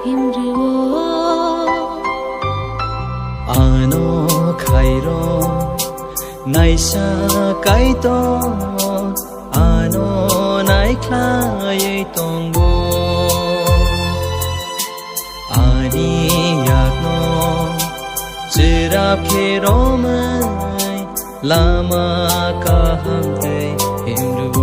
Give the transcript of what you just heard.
himruo ano khairo naisa kaito ano nai khlai tongbo ani yakno chirap khero mai lama kaham thei himru